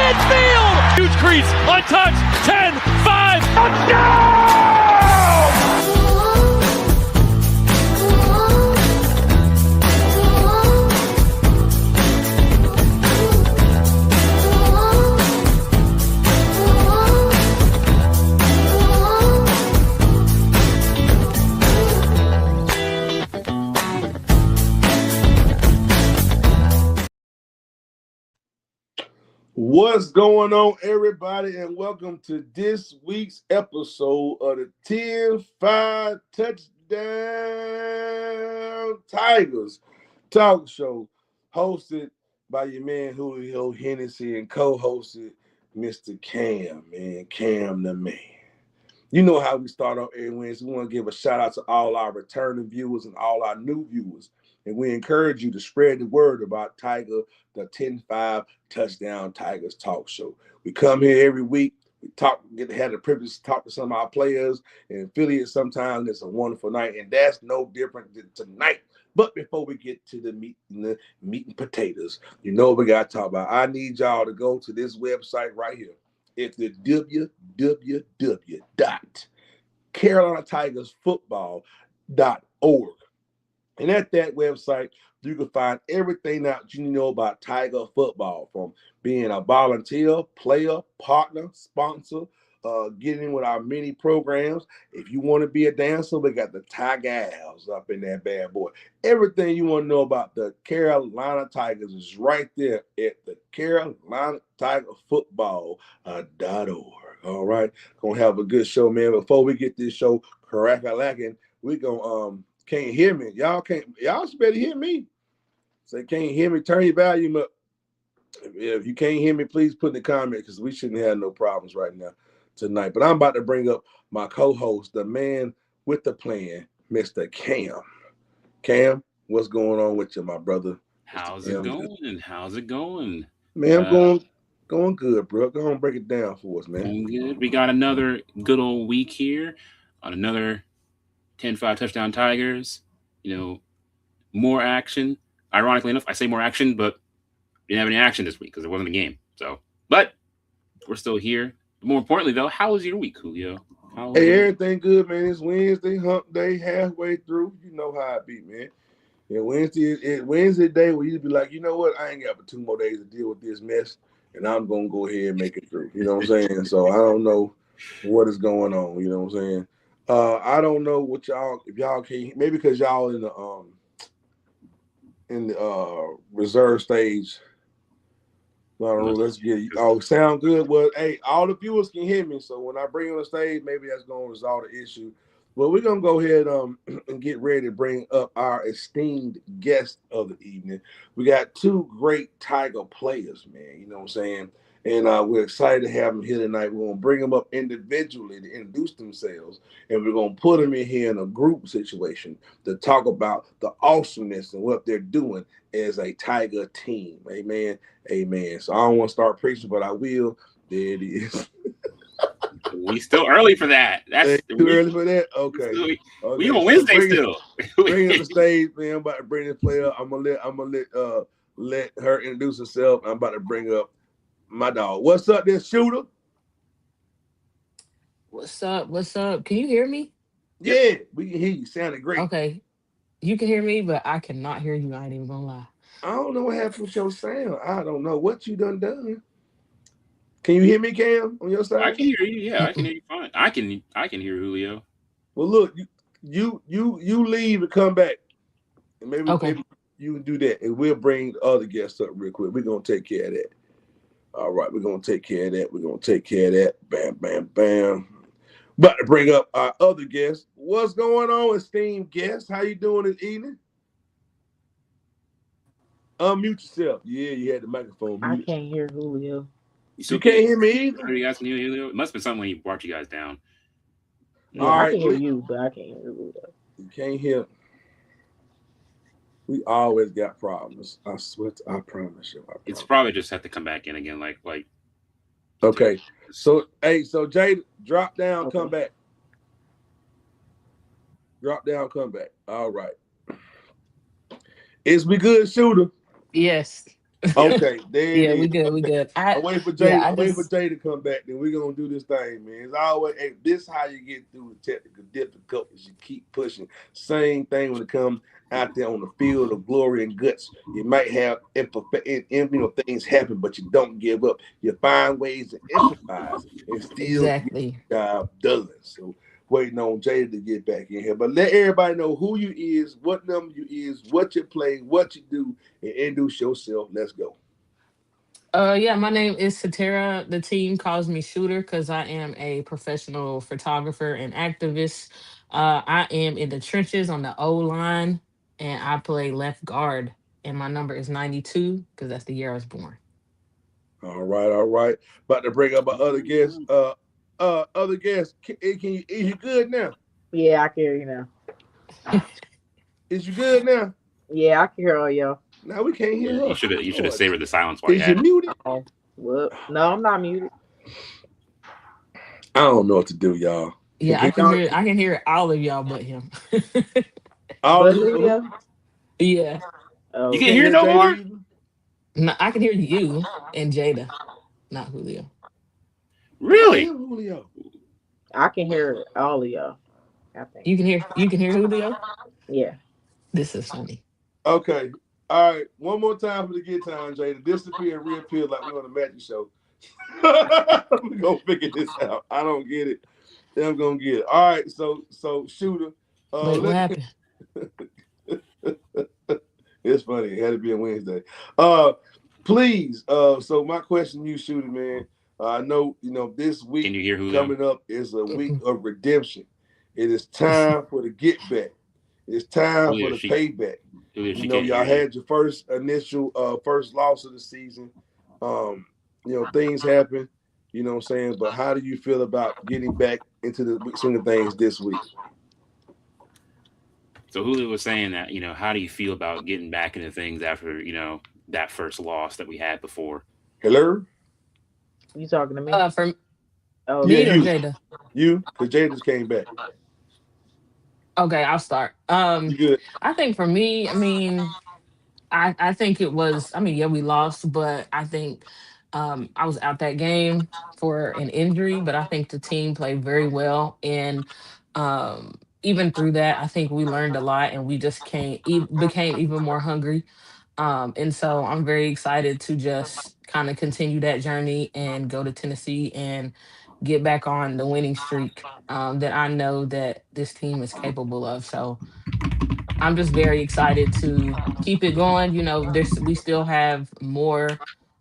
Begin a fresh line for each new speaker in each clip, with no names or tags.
midfield. Huge crease, untouched, 10, 5, touchdown!
What's going on, everybody, and welcome to this week's episode of the 10-5 Touchdown Tigers talk show, hosted by your man Julio Hennessy and co-hosted Mr. Cam, man, Cam the man. You know how we start off every Wednesday. We want to give a shout out to all our returning viewers and all our new viewers. And we encourage you to spread the word about Tiger, the 10-5 Touchdown Tigers talk show. We come here every week. We had the privilege to talk to some of our players and affiliates sometimes. It's a wonderful night, and that's no different than tonight. But before we get to the meat and potatoes, you know what we got to talk about. I need y'all to go to this website right here. It's the www.carolinatigersfootball.org. And at that website, you can find everything that you know about Tiger football, from being a volunteer, player, partner, sponsor, getting with our many programs. If you want to be a dancer, we got the Tigers up in that bad boy. Everything you want to know about the Carolina Tigers is right there at the CarolinaTigerFootball.org. All right, gonna have a good show, man. Before we get this show crack-a-lacking, we gonna can't hear me. Y'all should better hear me. Say can't hear me, turn your volume up. If you can't hear me, please put in the comment, because we shouldn't have no problems right now tonight. But I'm about to bring up my co-host, the man with the plan, Mr. Cam. Cam, what's going on with you, my brother?
How's it going? How's it going?
Man, I'm going good, bro. Go on, break it down for us, man.
Going good. We got another good old week here on another 10-5 Touchdown Tigers. You know, more action. Ironically enough, I say more action, but we didn't have any action this week because there wasn't a game. So, but we're still here. More importantly, though, how was your week, Julio?
Hey, everything good, man. It's Wednesday, hump day, halfway through. You know how I be, man. Yeah, Wednesday day where you be like, you know what? I ain't got but 2 more days to deal with this mess, and I'm gonna go ahead and make it through. You know what I'm saying? So I don't know what is going on. You know what I'm saying? I don't know what if y'all can, maybe because y'all in the reserve stage. I don't know. Let's get sound good. Well, hey, all the viewers can hear me, so when I bring you on the stage, maybe that's gonna resolve the issue. Well, we're gonna go ahead and get ready to bring up our esteemed guest of the evening. We got 2 great Tiger players, man. You know what I'm saying? And we're excited to have them here tonight. We're gonna bring them up individually to introduce themselves, and we're gonna put them in here in a group situation to talk about the awesomeness and what they're doing as a Tiger team. Amen. Amen. So I don't want to start preaching, but I will. There it is.
We still early for that. That's
too early for that. Okay.
We on Wednesday still.
Bring it to the stage, man. I'm about to bring this player up. I'm gonna let her introduce herself. I'm about to bring up my dog. What's up, there, shooter?
What's up? What's up? Can you hear me?
Yeah, we can hear you. Sounded great.
Okay. You can hear me, but I cannot hear you. I ain't even gonna lie.
I don't know what happened with your sound. I don't know what you done. Can you hear me, Cam, on your side?
I can hear you. Yeah, I can hear you fine. I can hear Julio.
Well, look, you leave and come back, and maybe you can do that, and we'll bring the other guests up real quick. We're gonna take care of that. All right, we're gonna take care of that. Bam, bam, bam. About to bring up our other guest. What's going on, esteemed guest? How you doing this evening? Unmute yourself. Yeah, you had the microphone muted.
I can't hear Julio.
You can't hear me either?
Are you guys can hear Julio? It must have been something when he brought you guys down.
Yeah, I can hear you, but I can't hear Julio.
You can't hear. We always got problems. I swear, I promise you.
It's probably just have to come back in again, like.
Okay. So Jay, drop down, come back. Drop down, come back. All right. Is we good, shooter?
Yes.
Okay, there
Yeah,
it
we
is.
good. We
Okay.
good.
I wait for Jay.
Yeah,
I
I
wait for
just
Jay to come back. Then we're gonna do this thing, man. It's always this how you get through the technical difficulties. You keep pushing. Same thing when it comes out there on the field of glory and guts. You might have things happen, but you don't give up. You find ways to improvise and still get
exactly.
the job done. So waiting on Jay to get back in here. But let everybody know who you is, what number you is, what you play, what you do, and introduce yourself. Let's go.
Yeah, my name is Satara. The team calls me Shooter because I am a professional photographer and activist. I am in the trenches on the O line, and I play left guard. And my number is 92 because that's the year I was born.
All right, all right. About to bring up my other guest. Other guest. Is you good now?
Yeah, I can hear you now.
Is you good now?
Yeah, I can hear all y'all.
Now we can't hear
You
her.
should have
Lord.
savored the silence while you
Is you
had it.
muted?
Oh, well, no, I'm not muted.
I don't know what to do, y'all.
Yeah,
y'all,
I can hear all of y'all but him.
all
But
of you?
Julio,
Yeah.
You
oh,
can't
Can't
hear
hear
no
Jada
more?
either?
No, I can hear you and Jada, not Julio.
I
Really?
am Julio.
I can hear all of y'all. I think.
You can hear Julio?
Yeah.
This is funny.
Okay. All right. One more time for the good time, Jada. Disappear and reappear like we're on a magic show. We're gonna figure this out. I don't get it. I'm gonna get it. All right. So Shooter.
Wait, what
Let
happened?
It's funny. It had to be a Wednesday. Please. So my question to you, Shooter, man. I know this week
Can you hear Julio?
coming up is a week of redemption. It is time for the get back. It's time for the payback. Y'all had your first loss of the season. Things happen. You know what I'm saying? But how do you feel about getting back into the swing of things this week?
So Julio was saying that, how do you feel about getting back into things after, that first loss that we had before?
Hello?
You talking to me?
For
Oh,
me
Yeah,
or
you.
Jada?
You, because Jada just came back.
Okay, I'll start.
You good?
I think for me, I mean, I think it was. I mean, yeah, we lost, but I think I was out that game for an injury. But I think the team played very well, and even through that, I think we learned a lot, and we just became even more hungry. And so I'm very excited to just kind of continue that journey and go to Tennessee and get back on the winning streak that I know that this team is capable of. So I'm just very excited to keep it going. We still have more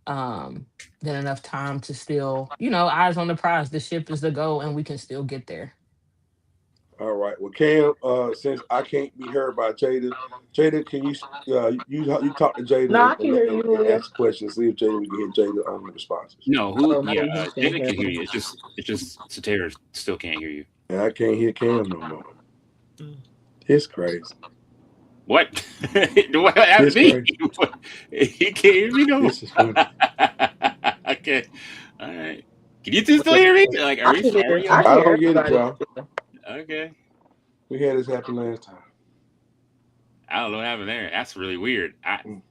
than enough time to still, eyes on the prize. The ship is the goal, and we can still get there.
All right. Well, Cam, since I can't be heard by Jada, can you talk to Jada
no, I can hear you,
and
Julio.
ask questions? See if Jada we can hit Jada on the responses.
No,
maybe he can't
Jada
hear
can hear
me.
you. It's just Satara still can't hear you.
And I can't hear Cam no more. It's crazy.
What? What happened to me? He can't hear me no more.
This is funny.
Okay. All right. Can you two still hear me? Like, are you?
I don't get it, y'all.
Okay.
We had this happen last time.
I don't know what happened there. That's really weird. I don't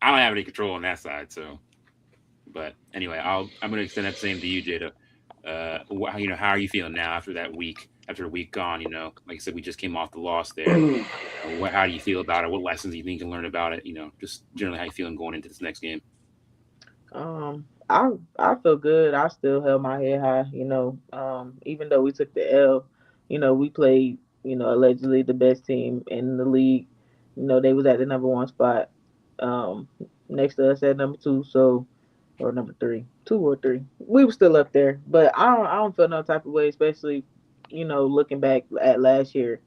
have any control on that side, so. But anyway, I'm going to extend that same to you, Jada. How are you feeling now after that week? After a week gone, like I said, we just came off the loss there. How do you feel about it? What lessons do you think you can learn about it? Just generally how you feeling going into this next game.
I feel good. I still held my head high. Even though we took the L, we played. Allegedly the best team in the league. They was at the number 1 spot. Next to us at number 2, or number 3, 2 or 3. We were still up there, but I don't feel no type of way, especially looking back at last year.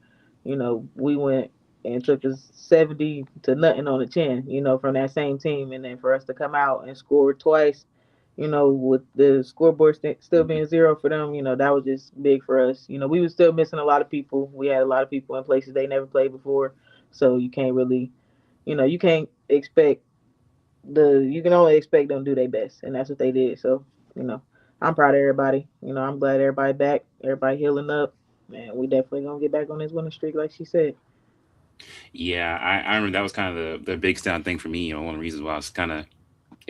We went and took us 70 to nothing on the chin. From that same team, and then for us to come out and score twice. With the scoreboard still being 0 for them, that was just big for us. We were still missing a lot of people. We had a lot of people in places they never played before, so you can't really, you can't expect you can only expect them to do their best, and that's what they did. So, I'm proud of everybody. I'm glad everybody back, everybody healing up, man. We definitely gonna get back on this winning streak, like she said.
Yeah, I remember that was kind of the big stand thing for me. One of the reasons why I was kind of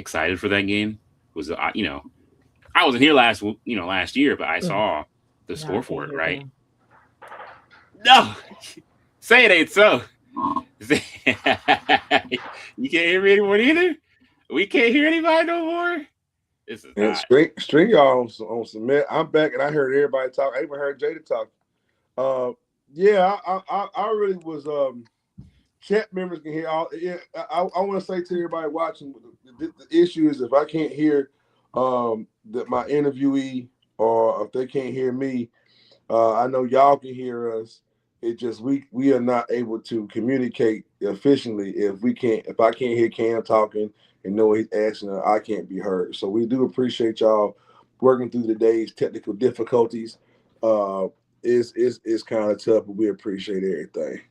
excited for that game. Was I wasn't here last year, but I saw the
Nah, I
score for
can't
it.
hear
Right?
them.
No, say it ain't so. You can't hear me anymore either. We can't hear anybody no more. This is
And
not.
string y'all on some man. I'm back and I heard everybody talk. I even heard Jada talk. Uh, yeah, I really was. Chat members can hear all. Yeah, I want to say to everybody watching, the issue is if I can't hear my interviewee or if they can't hear me, I know y'all can hear us. It just we are not able to communicate efficiently if I can't hear Cam talking and know he's asking I can't be heard. So we do appreciate y'all working through the day's technical difficulties. Uh, it's kind of tough, but we appreciate everything.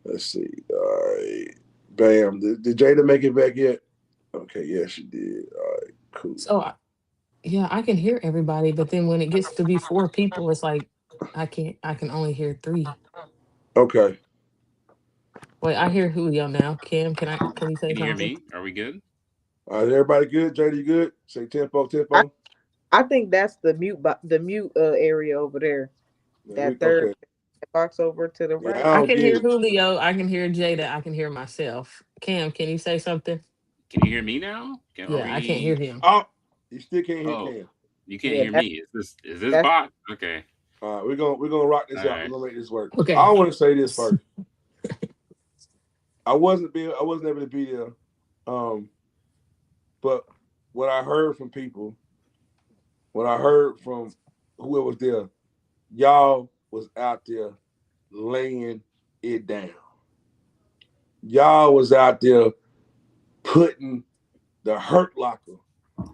Let's see. All right, bam. Did Jada make it back yet? Okay, yeah, she did. All right, cool.
So yeah, I can hear everybody, but then when it gets to be four people, it's like I can't. I can only hear three.
Okay.
Wait, I hear Julio now. Cam, can I? Can you say
Can you hear
something?
me? Are we good?
All right, everybody good? Jada, you good? Say tempo,
I,
tempo.
I think that's the mute area over there.
Yeah,
That third
okay.
box over to the
Yeah, I
right.
I
don't
can
get
hear
it.
Julio. I can hear Jada. I can hear myself. Cam, can you say something?
Can you hear me now? Are
Yeah, I can't hear
we?
him.
Oh, you still can't hear
Oh,
Cam.
you can't
Yeah,
hear me. Is this
that's
bot? Okay.
All right, we're gonna rock this
All
out. We're
right.
gonna make this work. I
Okay.
want to say this first. I wasn't able to be there. Um, but what I heard from people, what I heard from whoever was there, y'all was out there laying it down. Y'all was out there putting the hurt locker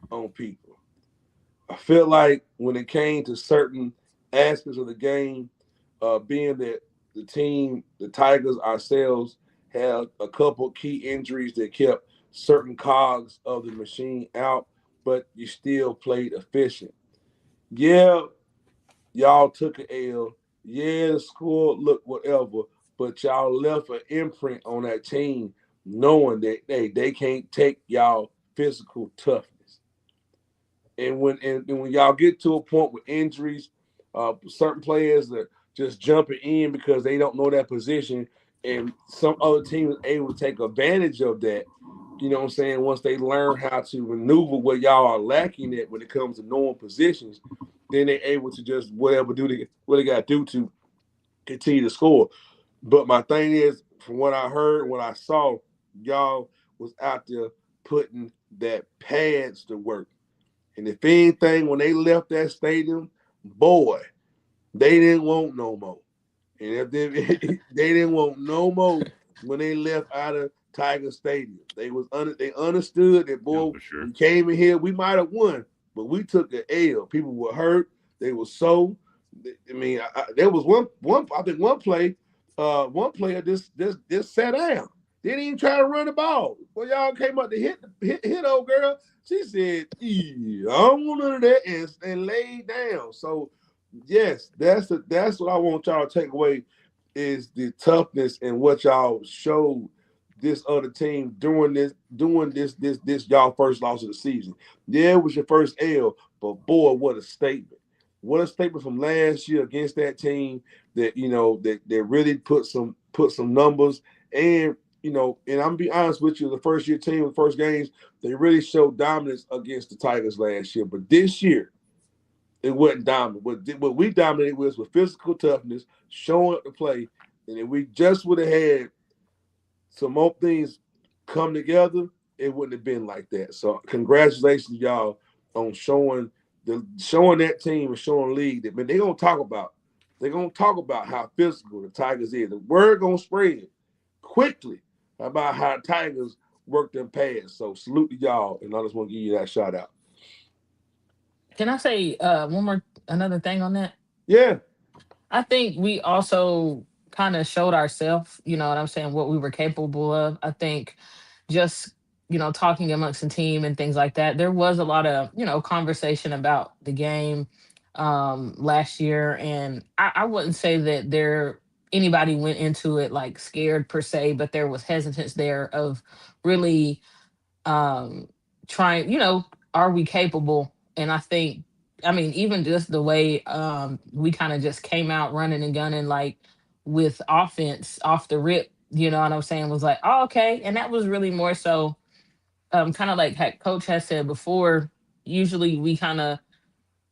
on people. I feel like when it came to certain aspects of the game, being that the Tigers ourselves, had a couple key injuries that kept certain cogs of the machine out, but you still played efficient. Yeah, y'all took an L. Yeah, the score looked whatever, but y'all left an imprint on that team knowing that they can't take y'all physical toughness. And when y'all get to a point with injuries, certain players that just jumping in because they don't know that position, and some other team is able to take advantage of that. You know what I'm saying? Once they learn how to maneuver what y'all are lacking at when it comes to knowing positions, then they're able to just what they got to do to continue to score. But my thing is, from what I heard, what I saw, y'all was out there putting that pads to work. And if anything, when they left that stadium, boy, they didn't want no more. And if they, they didn't want no more when they left out of Tiger Stadium. They understood that
No,
boy,
for sure.
we came in here, we might have won, but we took an L. People were hurt. They were so. I mean, there was one. I think one player just sat down. Didn't even try to run the ball. Well, y'all came up to hit old girl. She said, "I don't want none of that," and laid down. So yes, that's what I want y'all to take away is the toughness and what y'all showed this other team doing this y'all first loss of the season. Yeah, it was your first L, but boy, what a statement. What a statement from last year against that team that that really put some numbers and and I'm gonna be honest with you, the first year team, the first games, they really showed dominance against the Tigers last year. But this year, it wasn't dominant. What we dominated was physical toughness, showing up to play. And if we just would have had some more things come together, it wouldn't have been like that. So congratulations, y'all, on showing that team and showing the league that they're gonna talk about how physical the Tigers is. The word gonna spread quickly about how Tigers work them pads. So salute to y'all, and I just want to give you that shout out.
Can I say another thing on that?
Yeah,
I think we also kind of showed ourselves, you know what I'm saying, what we were capable of. I think just, talking amongst the team and things like that, there was a lot of, conversation about the game last year. And I wouldn't say that anybody went into it like scared per se, but there was hesitance there of really um trying, are we capable? And I think, I mean, even just the way we kind of just came out running and gunning, like with offense off the rip, you know what I'm saying, was like, oh, okay. And that was really more so kind of like coach has said before, usually we kind of,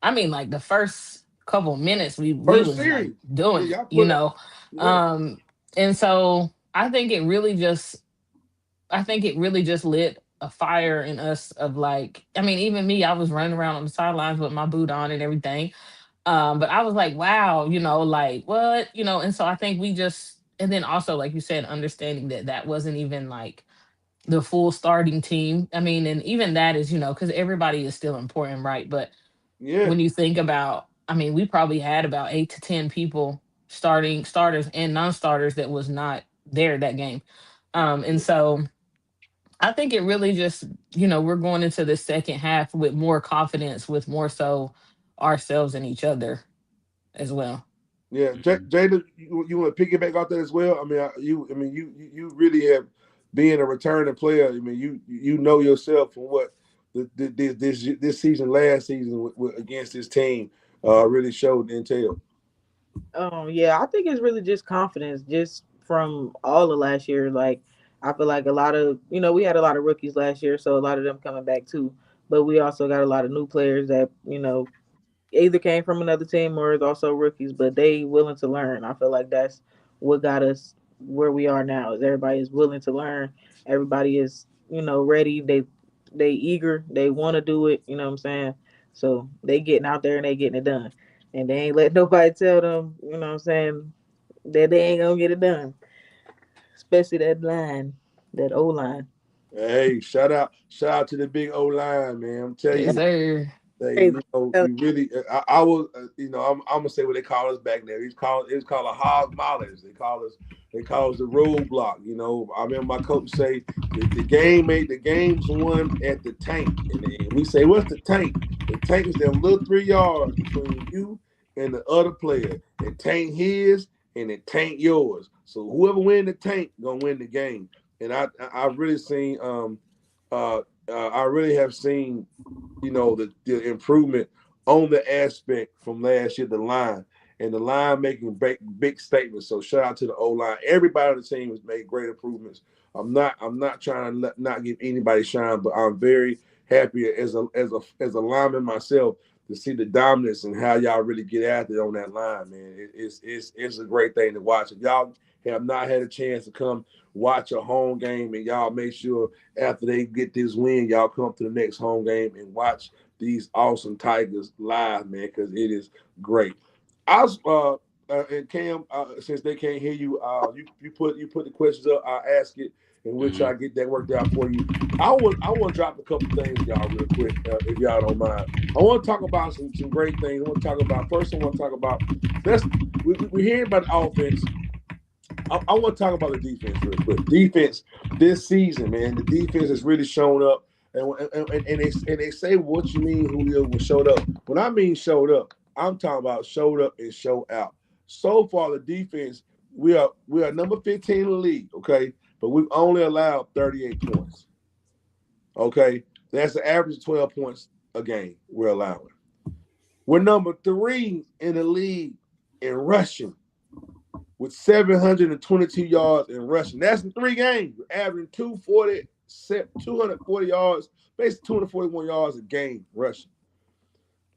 I mean, like the first couple minutes we
First
was like
series.
doing
Yeah,
it,
y'all put it. Yeah.
and so I think it really just, lit a fire in us of like, I mean, even me, I was running around on the sidelines with my boot on and everything. But I was like, wow, like what, and so I think we just, and then also, like you said, understanding that that wasn't even like the full starting team. I mean, and even that is, because everybody is still important, right? But
Yeah.
when you think about, I mean, we probably had about 8 to 10 people starters and non-starters that was not there that game. And so I think it really just, we're going into the second half with more confidence, with more so ourselves and each other as well.
Yeah,
Mhm.
Jada, you want to piggyback off that as well? I mean, you really have being a returning player. I mean, you know yourself from what this season, last season against this team, really showed and entailed.
Yeah, I think it's really just confidence, just from all of last year. Like, I feel like a lot of, we had a lot of rookies last year, so a lot of them coming back too. But we also got a lot of new players that, either came from another team or is also rookies, but they willing to learn. I feel like that's what got us where we are now. Is everybody is willing to learn. Everybody is, ready. They eager. They want to do it. You know what I'm saying? So they getting out there and they getting it done, and they ain't let nobody tell them. You know what I'm saying? That they ain't gonna get it done. Especially that line, that O line.
Hey, shout out to the big O line, man. I'm telling
Yes,
you,
sir.
Crazy.
we really. I was, I'm gonna say what they call us back there. It's called a hog mollers. They call us the roadblock. I remember my coach say the game's won at the tank, and we say, what's the tank? The tank is them little 3 yards between you and the other player. The tank his and the tank yours. So whoever win the tank gonna win the game. And I've really seen I really have seen the improvement on the aspect from last year, the line, and the line making big statements. So shout out to the O line. Everybody on the team has made great improvements. I'm not trying to not give anybody shine, but I'm very happy as a lineman myself to see the dominance and how y'all really get after it on that line, man. It's a great thing to watch. If y'all have not had a chance to come watch a home game, and y'all make sure after they get this win, y'all come to the next home game and watch these awesome Tigers live, man, because it is great. I was and Cam, since they can't hear you, you put the questions up. I'll ask it, and we'll try
Mhm.
to get that worked out for you. I want to drop a couple things, y'all, real quick, if y'all don't mind. I want to talk about some great things. I want to talk about first. I want to talk about let's we're hearing about the offense. I want to talk about the defense real quick. Defense this season, man. The defense has really shown up, and they say what you mean Julio was showed up. When I mean showed up, I'm talking about showed up and show out. So far, the defense we are number 15 in the league, okay, but we've only allowed 38 points. Okay, that's an average of 12 points a game we're allowing. We're number 3 in the league in rushing with 722 yards in rushing. That's in 3 games. We're averaging 240 yards, basically 241 yards a game rushing.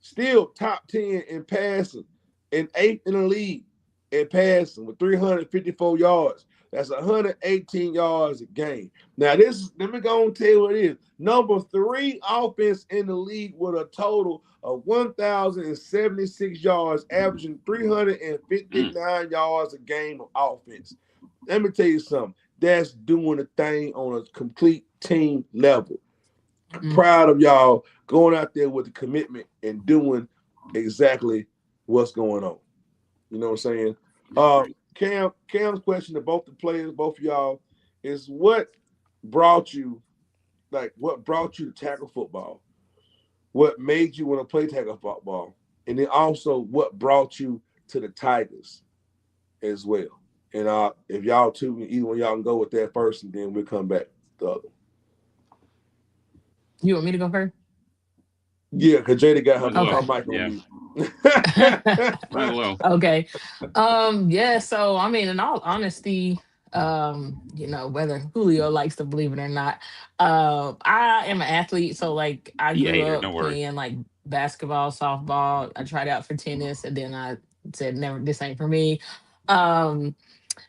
Still top 10 in passing and 8th in the league in passing with 354 yards. That's 118 yards a game. Now, let me go and tell you what it is. Number 3 offense in the league with a total of 1,076 yards, averaging 359 yards a game of offense. Let me tell you something. That's doing a thing on a complete team level.
Mm.
Proud of y'all going out there with the commitment and doing exactly what's going on. You know what I'm saying?
That's great.
Cam's question to both the players, both of y'all, is brought you what brought you to tackle football? What made you want to play tackle football? And then also what brought you to the Tigers as well? And if y'all two, either one of y'all can go with that first, and then we'll come back to the other.
You want me to go first?
Yeah, because Jada got
Might as
her
well.
Okay.
mic on
Yeah,
mute.
might as well.
Okay. Yeah, so I mean, in all honesty, whether Julio likes to believe it or not, I am an athlete, so like I
He a
grew
hater.
up
Don't worry.
playing like basketball, softball. I tried out for tennis and then I said never, this ain't for me. Um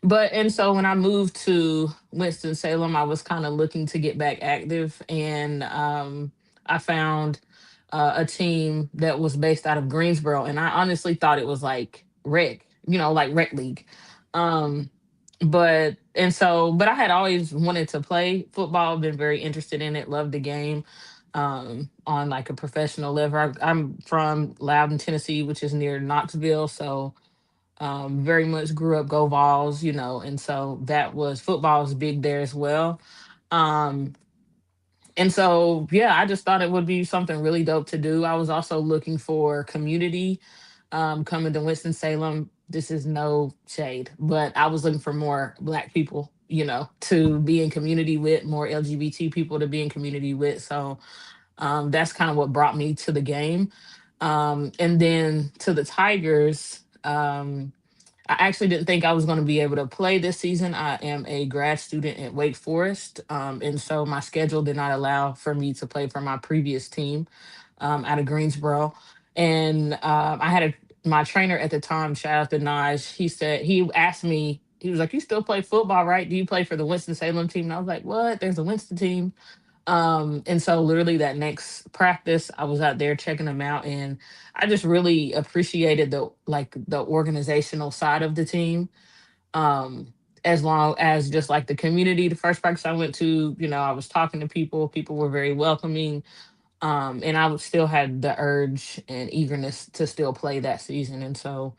and so when I moved to Winston-Salem, I was kind of looking to get back active. And I found a team that was based out of Greensboro. And I honestly thought it was like like rec league. Um, but I had always wanted to play football, been very interested in it, loved the game on like a professional level. I'm from Loudon, Tennessee, which is near Knoxville. So very much grew up go Vols, and so that was football was big there as well. Um, and so yeah, I just thought it would be something really dope to do. I was also looking for community coming to Winston Salem. This is no shade, but I was looking for more Black people, to be in community with, more LGBT people to be in community with. So that's kind of what brought me to the game. And then to the Tigers. I actually didn't think I was going to be able to play this season. I am a grad student at Wake Forest, and so my schedule did not allow for me to play for my previous team out of Greensboro. And I had my trainer at the time, shout out to Naj. He asked me, he was like, "You still play football, right? Do you play for the Winston Salem team?" And I was like, "What? There's a Winston team." And so literally that next practice, I was out there checking them out, and I just really appreciated the organizational side of the team. Um, as long as just like the community, the first practice I went to, I was talking to people, people were very welcoming. And I would still had the urge and eagerness to still play that season. And so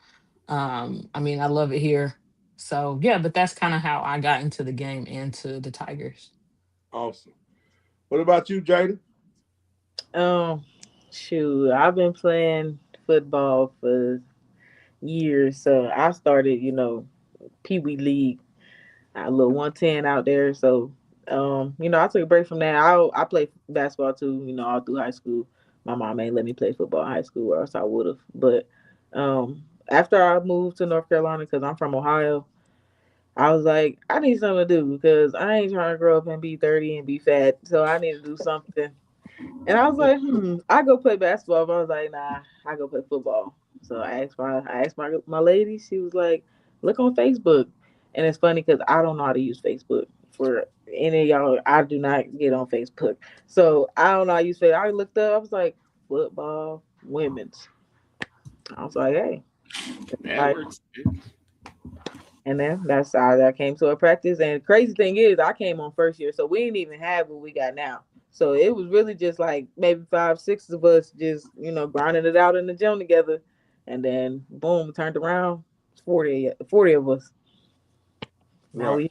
I mean, I love it here. So yeah, but that's kind of how I got into the game and to the Tigers.
Awesome. What about you, Jada?
Um, Shoot, I've been playing football for years. So I started, Pee Wee League, a little 110 out there. So, I took a break from that. I played basketball too, all through high school. My mom ain't let me play football in high school, or else I would have. But after I moved to North Carolina, because I'm from Ohio, I was like, I need something to do because I ain't trying to grow up and be 30 and be fat. So I need to do something. And I was like, I go play basketball. But I was like, nah, I go play football. So I asked my lady. She was like, look on Facebook. And it's funny because I don't know how to use Facebook. For any of y'all, I do not get on Facebook. So I don't know how to use Facebook. I looked up. I was like, football, women's. I was like, hey,
Yeah, it
like,
works.
and then that's how I came to a practice. And the crazy thing is, I came on first year, so we didn't even have what we got now. So it was really just like maybe five, six of us just grinding it out in the gym together, and then boom, turned around, 40 of us. Now
Right.
we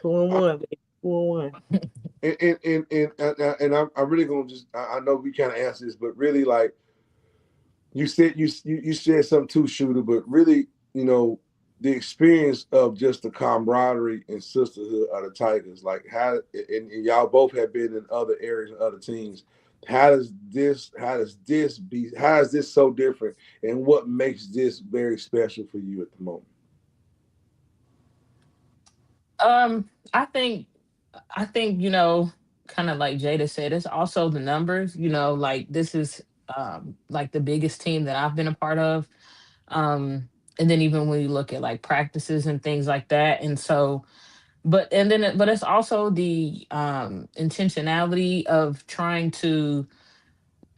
2-1, baby. 2-1.
And I'm really gonna just I know we kind of answer this, but really like you said something too, shooter, but really, the experience of just the camaraderie and sisterhood of the Tigers, like how and y'all both have been in other areas and other teams. How is this so different, and what makes this very special for you at the moment?
I think, kind of like Jada said, it's also the numbers, like this is like the biggest team that I've been a part of. Um, and then even when you look at like practices and things like that. And so, but it's also the intentionality of trying to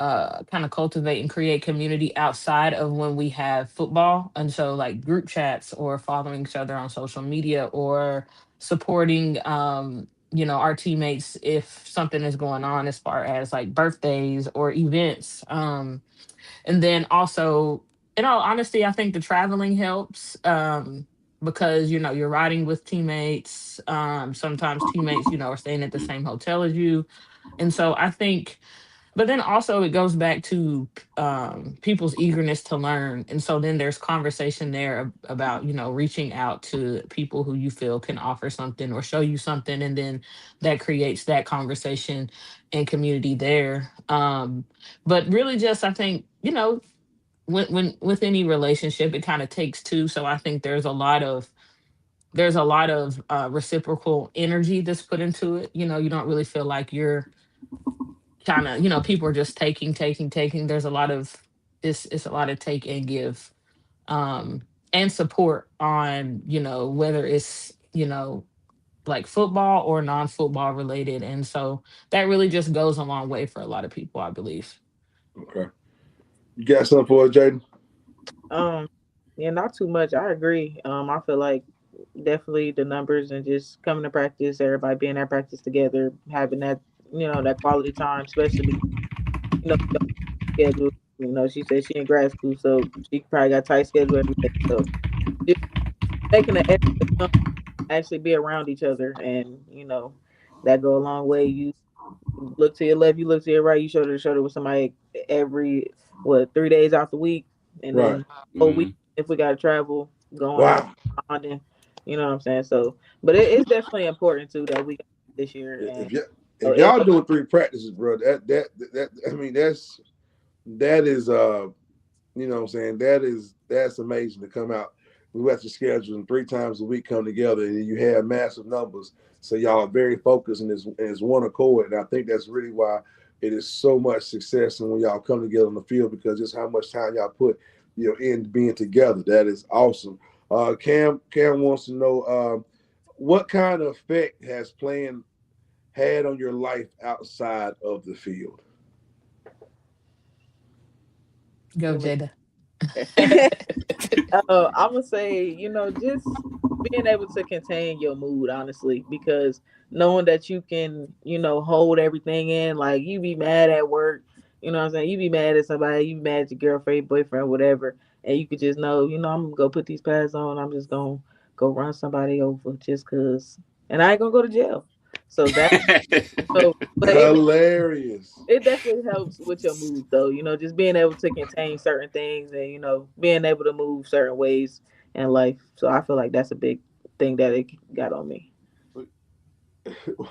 kind of cultivate and create community outside of when we have football. And so, like group chats or following each other on social media or supporting, our teammates if something is going on as far as like birthdays or events. And then also, in all honesty, I think the traveling helps. Because you're riding with teammates. Sometimes teammates, are staying at the same hotel as you, and so I think But then also it goes back to people's eagerness to learn, and so then there's conversation there about reaching out to people who you feel can offer something or show you something, and then that creates that conversation and community there. But really, just I think when with any relationship, it kind of takes two. So I think there's a lot of reciprocal energy that's put into it. You don't really feel like you're kind of people are just taking. There's a lot of it's a lot of take and give, um and support on whether it's like football or non-football related, and so that really just goes a long way for a lot of people, I believe.
Okay. You got something for us, Jaden?
Um, yeah, not too much. I agree. I feel like definitely the numbers and just coming to practice, everybody being at practice together, having that that quality time, especially because the schedule. She said she in grad school, so she probably got tight schedule every day. So just taking the effort to come actually be around each other, and that go a long way. You look to your left, you look to your right, you shoulder to shoulder with somebody every 3 days out the week, and
Right.
then whole week
Mhm.
if we gotta travel, going out,
Wow.
bonding. You know what I'm saying? So, but it's definitely important too that we got this year, and
If y-
so
if y'all doing 3 practices, bro, that I mean that is you know what I'm saying, that's amazing to come out. We have to schedule and 3 times a week come together and you have massive numbers. So y'all are very focused and it's one accord. And I think that's really why it is so much success and when y'all come together on the field because just how much time y'all put in being together. That is awesome. Cam wants to know what kind of effect has playing had on your life outside of the field?
Go,
you mean.
Jada.
I would say, just being able to contain your mood, honestly, because knowing that you can, hold everything in, like you be mad at work, you know what I'm saying? You be mad at somebody, you be mad at your girlfriend, boyfriend, whatever, and you could just know, I'm gonna go put these pads on, I'm just gonna go run somebody over just cause, and I ain't gonna go to jail. So that, but
Hilarious.
it definitely helps with your mood though, just being able to contain certain things and being able to move certain ways in life. So I feel like that's a big thing that it got on me.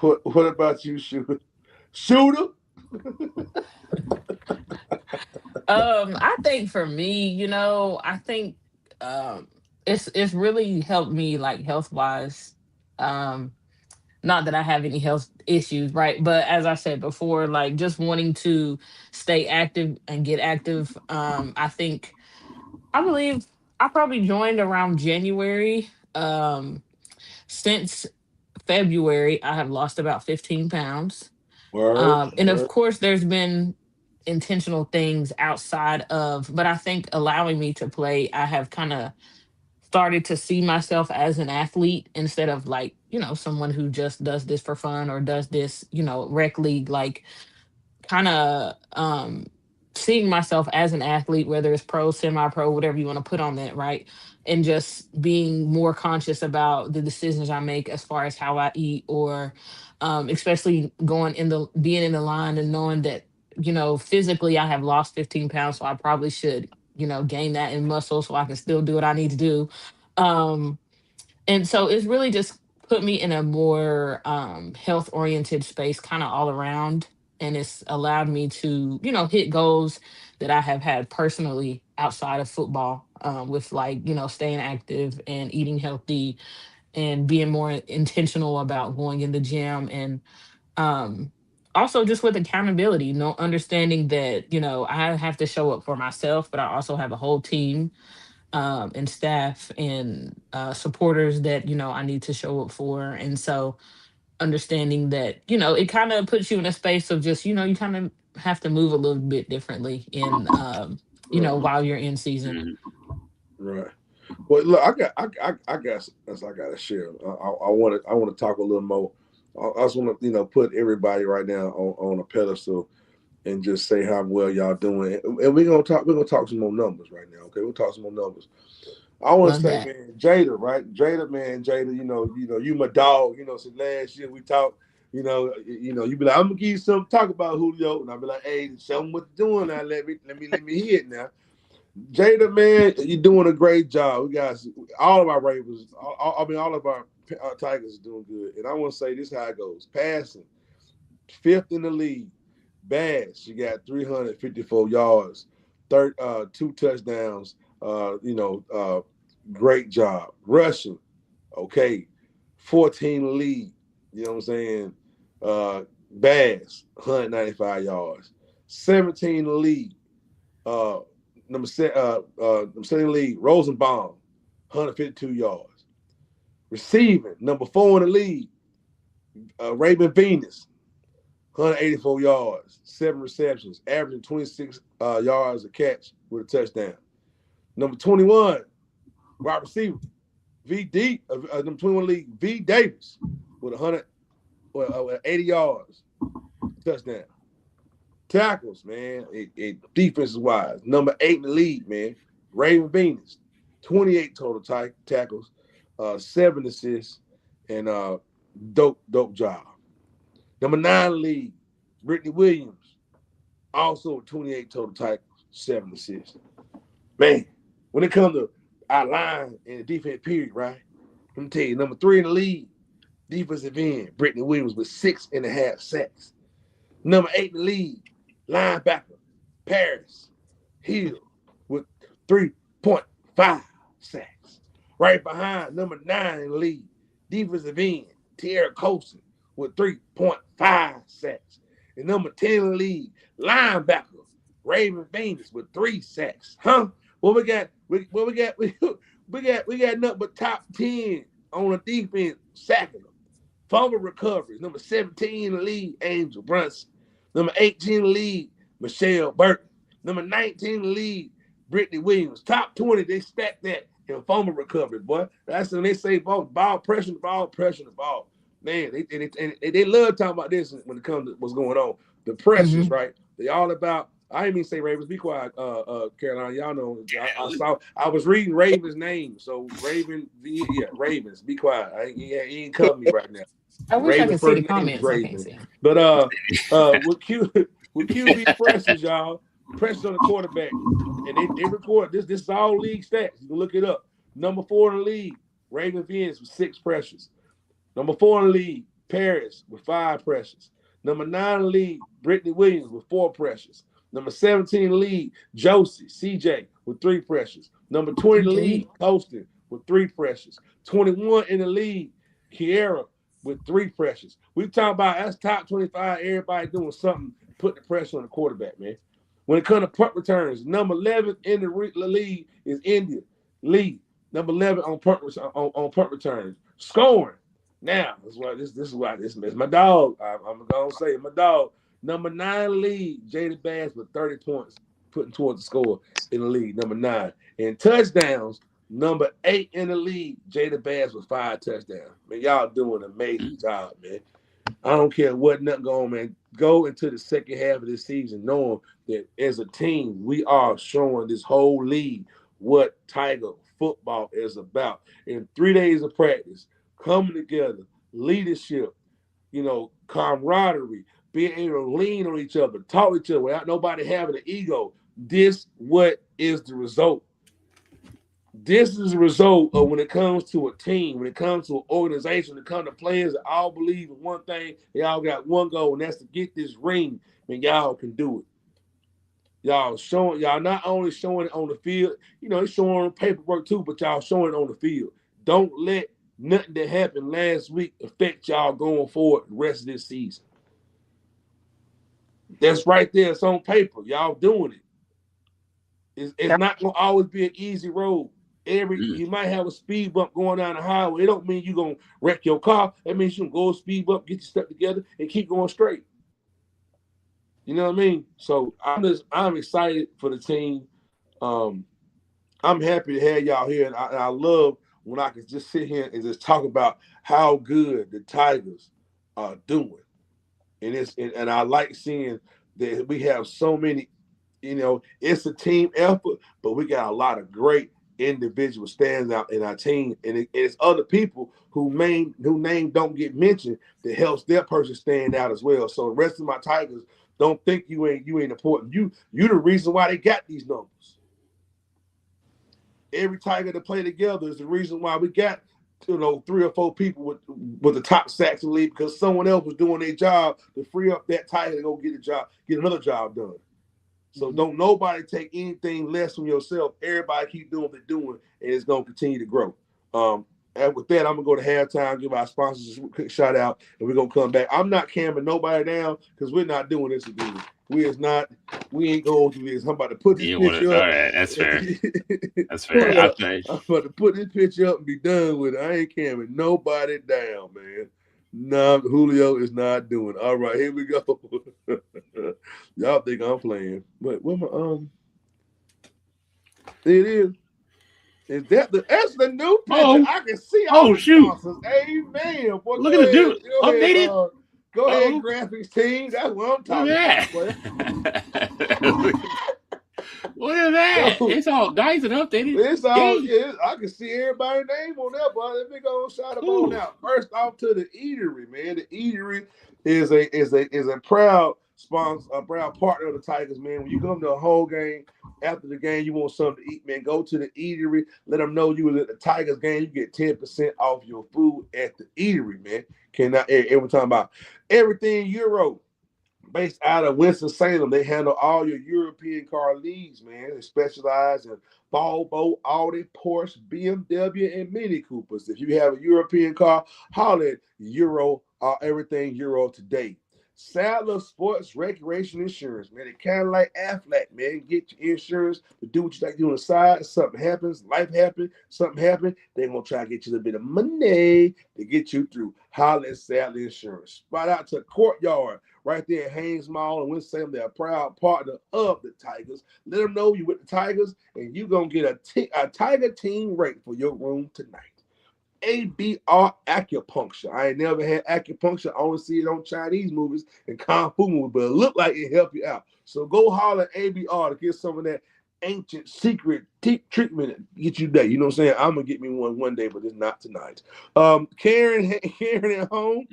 What about you, Shooter? Shooter?
I think for me, I think um it's really helped me like health wise. Um Not that I have any health issues, right? But as I said before, like just wanting to stay active and get active. I believe I probably joined around January. Since February, I have lost about 15 pounds.
Word,
And of
word.
course, there's been intentional things outside of, but I think allowing me to play, I have kind of started to see myself as an athlete instead of like, someone who just does this for fun or does this, rec league. Like kind of seeing myself as an athlete, whether it's pro, semi-pro, whatever you want to put on that, right? And just being more conscious about the decisions I make as far as how I eat, or especially going in the being in the line and knowing that physically I have lost 15 pounds, so I probably should gain that in muscle so I can still do what I need to do. Um, and so it's really just put me in a more health oriented space kind of all around, and it's allowed me to hit goals that I have had personally outside of football, with like staying active and eating healthy and being more intentional about going in the gym, and um also just with accountability, understanding that I have to show up for myself, but I also have a whole team, and staff and supporters that I need to show up for. And so understanding that it kind of puts you in a space of just you kind of have to move a little bit differently in
Right,
while you're in season.
Mhm.
right. Well, look, I got that's I got to share. I want to talk a little more. I just want to put everybody right now on a pedestal and just say how well y'all doing. And we're gonna talk some more numbers right now. Okay, we'll talk some more numbers. I want to
Love
say,
that.
man, Jada, right? Jada, man, Jada, you my dog. Since last year we talked. You you be like, I'm gonna give you something to talk about, Julio, and I'll be like, hey, show them what you're doing now. Let me hear it now. Jada, man, you're doing a great job. We guys, all of our Ravens, all of our Tigers are doing good. And I want to say this: how it goes. Passing, 5th in the league. Bass, she got 354 yards, 2 touchdowns. Great job. Rushing, okay, 14 lead. You know what I'm saying? Bass, 195 yards. 17 lead. Number 7 lead, Rosenbaum, 152 yards. Receiving, number 4 in the league, Raven Venus, 184 yards, 7 receptions, averaging 26 yards a catch with a touchdown. Number 21, wide receiver, number 21 league, V Davis, with 80 yards, touchdown. Tackles, man, defensive wise, number 8 in the league, man, Raven Venus, 28 total tackles, 7 assists, and dope job. Number 9 in the league, Brittany Williams, also 28 total tackles, 7 assists. Man, when it comes to our line and the defense period, right? Let me tell you, number 3 in the league, defensive end, Brittany Williams with 6.5 sacks. Number 8 in the league, linebacker, Paris Hill with 3.5 sacks. Right behind number 9 in the league, defensive end, Tierra Colson with 3.5 sacks. And number 10 in the league, linebacker, Raven Venus with 3 sacks. Huh? Well, we got nothing but top 10 on the defense sacking them. Fumble recoveries, number 17 in the league, Angel Brunson. Number 18 in the league, Michelle Burton. Number 19 in the league, Brittany Williams. Top 20, they stack that in fumble recovery, boy. That's when they say ball pressure the ball. Man, they love talking about this when it comes to what's going on. The pressures, right? They all about. I didn't even say Ravens. Be quiet, Carolina. Y'all know. I was reading Ravens' name. So Ravens. Be quiet. He ain't cutting me right now.
I wish I
Ravens'
could see the
first name is
comments. I can't
Raven.
see them.
But with QB pressures, y'all, pressures on the quarterback, and they record this. This is all league stats. You can look it up. Number 4 in the league, Raven Venus with 6 pressures. Number 4 in the league, Paris with 5 pressures. Number 9 in the league, Brittany Williams with 4 pressures. Number 17 in the league, Josie, CJ with 3 pressures. Number 20 in the league, Colston with 3 pressures. 21 in the league, Kiera with 3 pressures. We talking about that's top 25, everybody doing something, putting the pressure on the quarterback, man. When it comes to punt returns, number 11 in the league is India Lee. Number 11 on punt returns. Scoring. Now, this is my dog. I'm gonna say my dog. Number 9 league, Jada Bass with 30 points, putting towards the score in the league. Number 9. And touchdowns, number 8 in the league, Jada Bass with 5 touchdowns. Man, y'all doing an amazing job, man. I don't care what nothing going on, man. Go into the second half of this season knowing that as a team, we are showing this whole league what Tiger football is about. In 3 days of practice, coming together, leadership, camaraderie, being able to lean on each other, talk to each other without nobody having an ego. This what is the result. This is the result of when it comes to a team, when it comes to an organization, when it comes to players that all believe in one thing, they all got one goal, and that's to get this ring, and y'all can do it. Y'all not only showing it on the field, it's showing on paperwork too, but y'all showing it on the field. Don't let nothing that happened last week affect y'all going forward the rest of this season. That's right there. It's on paper. Y'all doing it. It's not going to always be an easy road. You might have a speed bump going down the highway. It don't mean you're going to wreck your car. That means you can go speed bump, get your stuff together, and keep going straight. You know what I mean? So I'm excited for the team. I'm happy to have y'all here, and I love when I can just sit here and just talk about how good the Tigers are doing. And I like seeing that we have so many, it's a team effort, but we got a lot of great individual stands out in our team, and it's other people who name don't get mentioned that helps their person stand out as well. So the rest of my Tigers don't think you ain't important. You the reason why they got these numbers. Every Tiger to play together is the reason why we got 3 or 4 people with the top sacks in the league, because someone else was doing their job to free up that Tiger to go get another job done. So don't nobody take anything less from yourself. Everybody keep doing what they're doing, and it's going to continue to grow. And with that, I'm going to go to halftime, give our sponsors a quick shout out, and we're going to come back. I'm not camming nobody down because we're not doing this again. We ain't going to do this. I'm about to put this picture up.
All right, that's fair. That's fair.
I'm about to put this picture up and be done with it. I ain't camming nobody down, man. No, Julio is not doing it. All right, here we go. Y'all think I'm playing. But where my it is. Is that that's the new picture?
Oh.
I can see all the
Shoot.
sponsors. Amen. Boy,
Look at the dude. Updated.
Go ahead, graphics team. That's what I'm talking
about. Look at that. It's all nice and updated.
I can see everybody's name on there, but let me go shout them on out. First off to the Eatery, man. The Eatery is a proud sponsor, a proud partner of the Tigers, man. When you come to a whole game, after the game, you want something to eat, man, go to the Eatery. Let them know you was at the Tigers game. You get 10% off your food at the Eatery, man. Every time about everything Euro. Based out of Winston-Salem, they handle all your European car leads, man. They specialize in Volvo, Audi, Porsche, BMW, and Mini Coopers. If you have a European car, holler at Euro, everything Euro today. Sadler Sports Recreation Insurance, man. It kind of like Aflac, man. Get your insurance to do what you like to do on the side. Something happens, life happens, something happens. They're going to try to get you a little bit of money to get you through. Holler at Sadler Insurance. Spot out to Courtyard right there at Haynes Mall and Winston-Salem. They're a proud partner of the Tigers. Let them know you with the Tigers, and you're going to get a Tiger team rate for your room tonight. ABR Acupuncture. I ain't never had acupuncture. I only see it on Chinese movies and Kung Fu movies, but it look like it help you out. So go holler at ABR to get some of that ancient secret treatment and get you that. You know what I'm saying? I'm going to get me one day, but it's not tonight. Karen at home.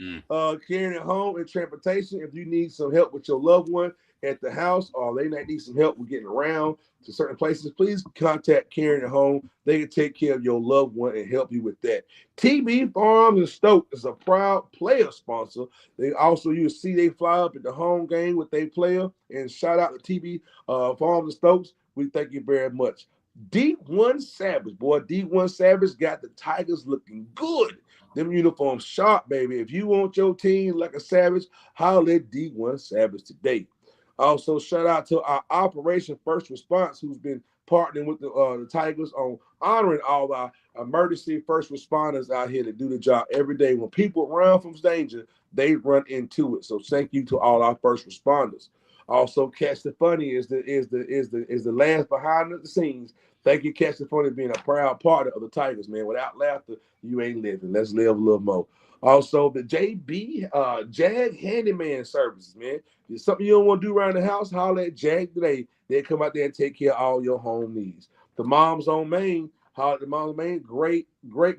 Karen at home and transportation. If you need some help with your loved one at the house, or they might need some help with getting around to certain places, please contact Karen at home. They can take care of your loved one and help you with that. TB Farms and Stoke is a proud player sponsor. They also, you see they fly up at the home game with their player, and shout out to TB Farms and Stokes. We thank you very much. D1 Savage, boy, D1 Savage got the Tigers looking good. Them uniforms sharp, baby. If you want your team like a Savage, holler at D1 Savage today. Also, shout out to our Operation First Response, who's been partnering with the Tigers on honoring all our emergency first responders out here to do the job every day. When people run from danger, they run into it. So thank you to all our first responders. Also, Catch the Funny is the last behind the scenes. Thank you, Catch the Funny, being a proud partner of the Tigers, man. Without laughter, you ain't living. Let's live a little more. Also, the JB Jag Handyman Services, man. If it's something you don't want to do around the house, holler at Jag today. They'll come out there and take care of all your home needs. The Moms on Main, holler at the Moms on Main. Great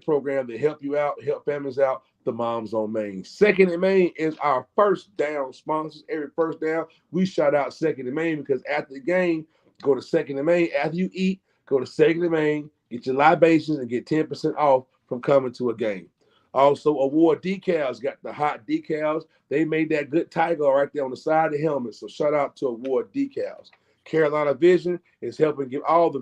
program to help you out, help families out. The Moms on Main. Second and Main is our first down sponsors. Every first down, we shout out Second and Main, because after the game, go to Second and Main. After you eat, go to Second and Main, get your libations, and get 10% off from coming to a game. Also, Award Decals got the hot decals. They made that good tiger right there on the side of the helmet. So shout out to Award Decals. Carolina Vision is helping give all the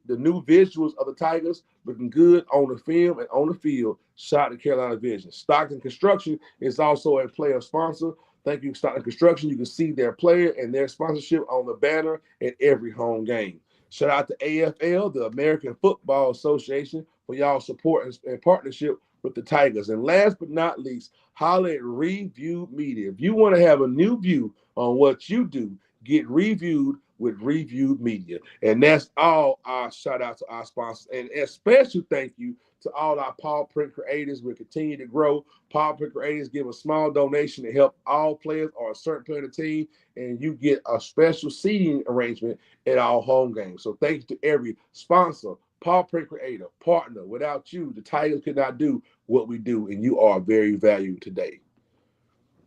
new visuals of the Tigers looking good on the film and on the field. Shout out to Carolina Vision. Stockton Construction is also a player sponsor. Thank you, Stockton Construction. You can see their player and their sponsorship on the banner at every home game. Shout out to AFL, the American Football Association, for y'all support and partnership with the Tigers. And last but not least, holler at Review Media. If you want to have a new view on what you do, get reviewed with Review Media. And that's all our shout out to our sponsors. And a special thank you to all our paw print creators. We'll continue to grow. Paw print creators give a small donation to help all players or a certain player of the team, and you get a special seating arrangement at our home games. So thank you to every sponsor, paw print creator, partner. Without you, the Tigers could not do what we do, and you are very valued today.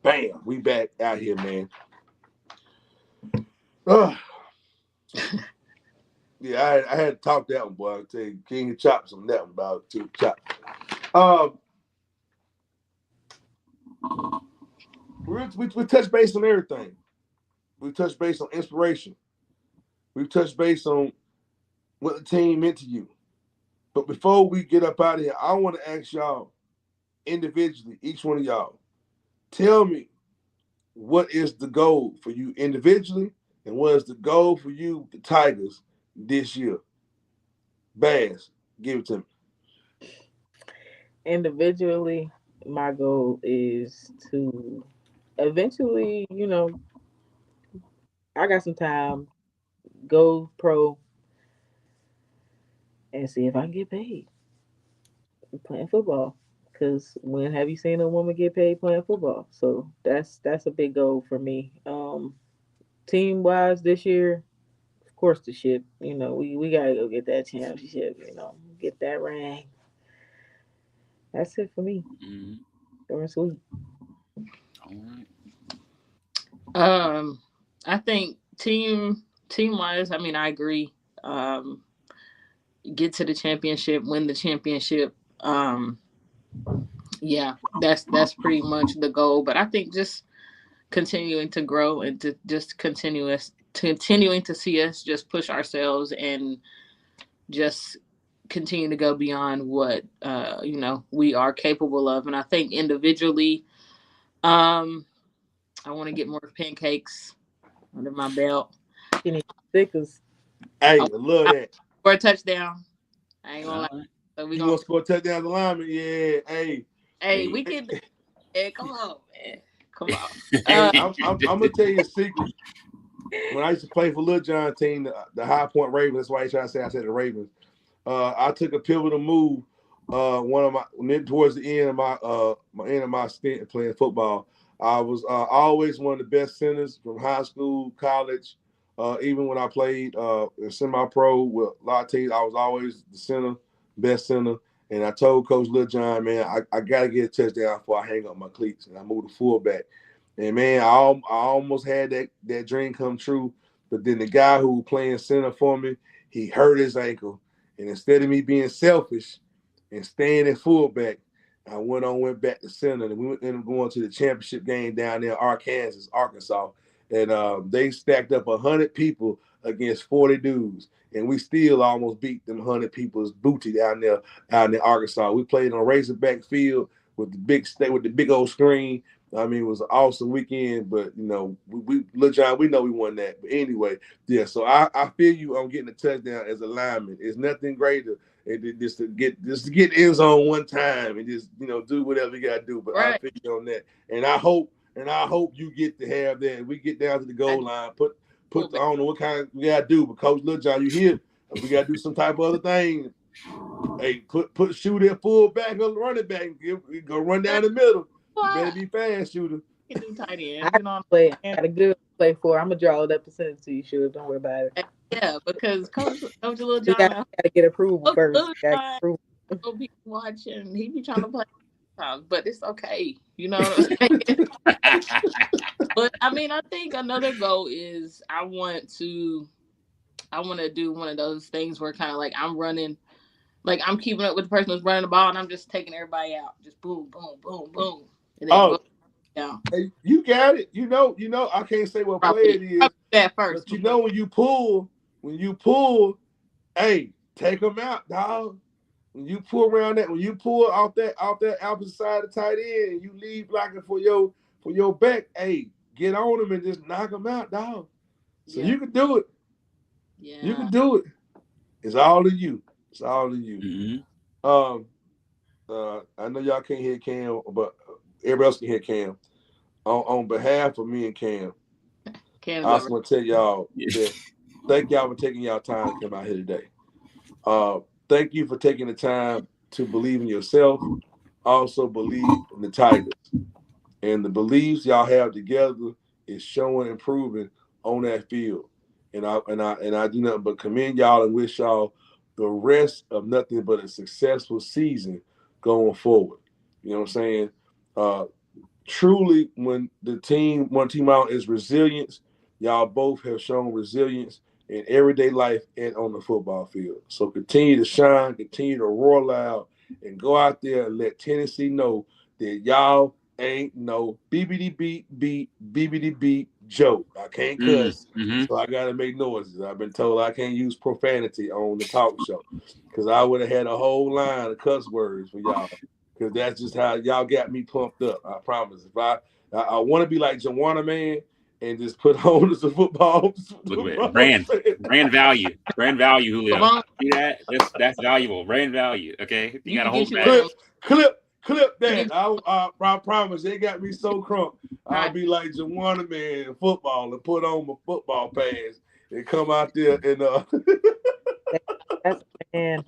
Bam, we back out here, man. Yeah, I had to talk that one, boy. I'll tell you, King of Chops on that one, about two chops. We touched base on everything. We touched base on inspiration. We touched base on what the team meant to you. But before we get up out of here, I want to ask y'all individually, each one of y'all, tell me what is the goal for you individually and what is the goal for you, the Tigers, this year? Baz, give it to me.
Individually, my goal is to eventually, I got some time, go pro and see if I can get paid playing football. Because when have you seen a woman get paid playing football? So that's a big goal for me. Team wise this year, of course the ship. We gotta go get that championship. Get that ring. That's it for me.
Mm-hmm.
Short and sweet.
All right.
I think team wise, I mean, I agree. Get to the championship, win the championship. Yeah, that's pretty much the goal. But I think just continuing to grow and to just continuing to see us just push ourselves and just continue to go beyond what we are capable of. And I think individually, I want to get more pancakes under my belt.
Stickers.
Hey, I love that.
For a touchdown. I ain't gonna lie. So
you gonna score a touchdown alignment? Yeah.
Hey, we can. Hey, come on, man. Come on.
Hey, I'm gonna tell you a secret. When I used to play for Lil John team, the High Point Ravens, that's why I said the Ravens. I took a pivotal move. Towards the end of my stint playing football, I was always one of the best centers from high school, college. Even when I played semi-pro with a lot of teams, I was always the center, best center. And I told Coach Lil John, man, I got to get a touchdown before I hang up my cleats. And I moved to fullback. And, man, I almost had that dream come true. But then the guy who was playing center for me, he hurt his ankle. And instead of me being selfish and staying at fullback, I went back to center. And we ended up going to the championship game down there in Arkansas. And they stacked up 100 people against 40 dudes. And we still almost beat them 100 people's booty down there in Arkansas. We played on Razorback Field with the big old screen. I mean, it was an awesome weekend, but Lil John, we know we won that. But anyway, yeah. So I feel you on getting a touchdown as a lineman. It's nothing greater just to get end zone one time and just do whatever you gotta do. But right. I feel you on that, and I hope you get to have that. We get down to the goal line, put. I don't know what kind we gotta do, but Coach Lil John, you here? We gotta do some type of other thing. Hey, put shooter at fullback or running back. Go run down the middle. You better be fast, shooter.
I got a good play for. I'm gonna draw it up and send it to you, shooter. Don't worry about it.
Yeah, because Coach Lil John
gotta get approval first.
He'll be watching. He be trying to play sometimes, but it's okay. You know what I'm saying? But I mean, I think another goal is I want to do one of those things where kind of like I'm running, like I'm keeping up with the person who's running the ball, and I'm just taking everybody out, just boom, boom, boom, boom. And then
hey, you got it. I can't say what play it is.
That first,
but when you pull, hey, take them out, dog. When you pull around that, when you pull off that opposite side of the tight end, and you leave blocking for your back, hey, get on them and just knock them out, dog. So you can do it. Yeah, you can do it. It's all in you. It's all in you. Mm-hmm. I know y'all can't hear Cam, but everybody else can hear Cam. On behalf of me and Cam, I just want to tell y'all that thank y'all for taking y'all time to come out here today. Thank you for taking the time to believe in yourself. Also believe in the Tigers. And the beliefs y'all have together is showing and proving on that field. And I do nothing but commend y'all and wish y'all the rest of nothing but a successful season going forward. You know what I'm saying? Truly, when one team out is resilience, y'all both have shown resilience in everyday life and on the football field. So continue to shine, continue to roar loud, and go out there and let Tennessee know that y'all ain't no BBD joke. I can't cuss, so I gotta make noises. I've been told I can't use profanity on the talk show because I would have had a whole line of cuss words for y'all. Because that's just how y'all got me pumped up. I promise. If I want to be like Joanna Man and just put on some football.
Look at brand value, Julio. See that? That's valuable. Brand value. Okay, you got to hold back.
Clip that. I promise. They got me so crunk. I'll be like Joanna Man in football and put on my football pads and come out there and
That's man.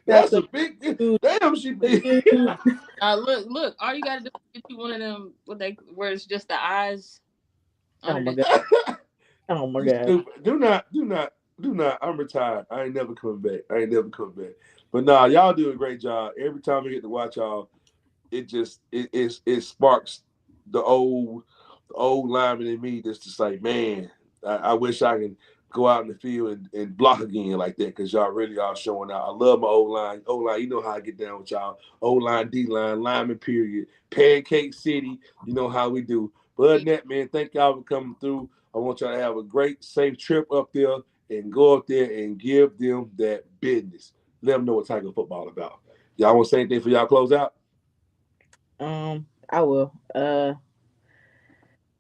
That's a big damn. She big.
Look. All you gotta do is get you one of them where it's just the eyes.
Oh my god. Oh my god.
Do not. I'm retired. I ain't never coming back. But nah, y'all do a great job. Every time we get to watch y'all, it sparks the old lineman in me that's just like, man, I wish I can go out in the field and block again like that because y'all really are showing out. I love my O-line. O-line, you know how I get down with y'all. O-line, D-line, lineman, period. Pancake City, you know how we do. But other than that, man, thank y'all for coming through. I want y'all to have a great, safe trip up there and go up there and give them that business. Let them know what Tiger football about. Y'all want to say anything for y'all close out?
I will.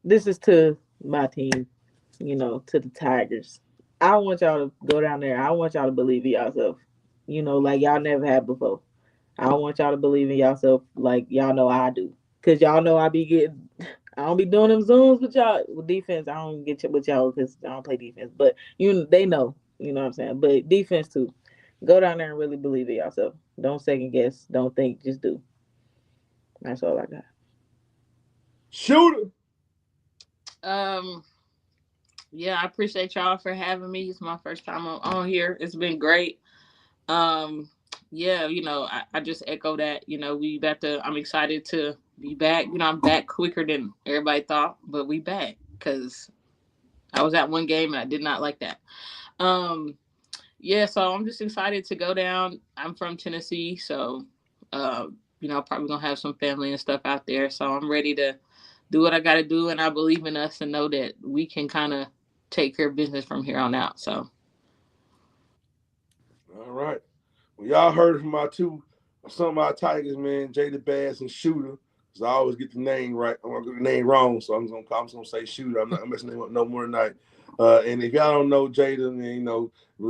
This is to my team, to the Tigers. I want y'all to go down there. I want y'all to believe in yourself, like y'all never had before. I want y'all to believe in yourself like y'all know I do. Because y'all know I don't be doing them Zooms with y'all. With defense, I don't get with y'all because I don't play defense. But they know, what I'm saying. But defense too. Go down there and really believe in yourself. Don't second guess. Don't think. Just do. That's all I got.
Shooter.
Yeah, I appreciate y'all for having me. It's my first time on here. It's been great. Yeah, I just echo that. I'm excited to be back. I'm back quicker than everybody thought, but we back because I was at one game and I did not like that. Yeah, so I'm just excited to go down. I'm from Tennessee, so probably gonna have some family and stuff out there. So I'm ready to do what I got to do, and I believe in us and know that we can kind of take care of business from here on out. So,
all right. Well, y'all heard from some of my Tigers, man, Jada Bass and Shooter. Because I always get the name right. I'm gonna get the name wrong, so I'm gonna say Shooter. I'm not messing up no more tonight. And if y'all don't know Jada, then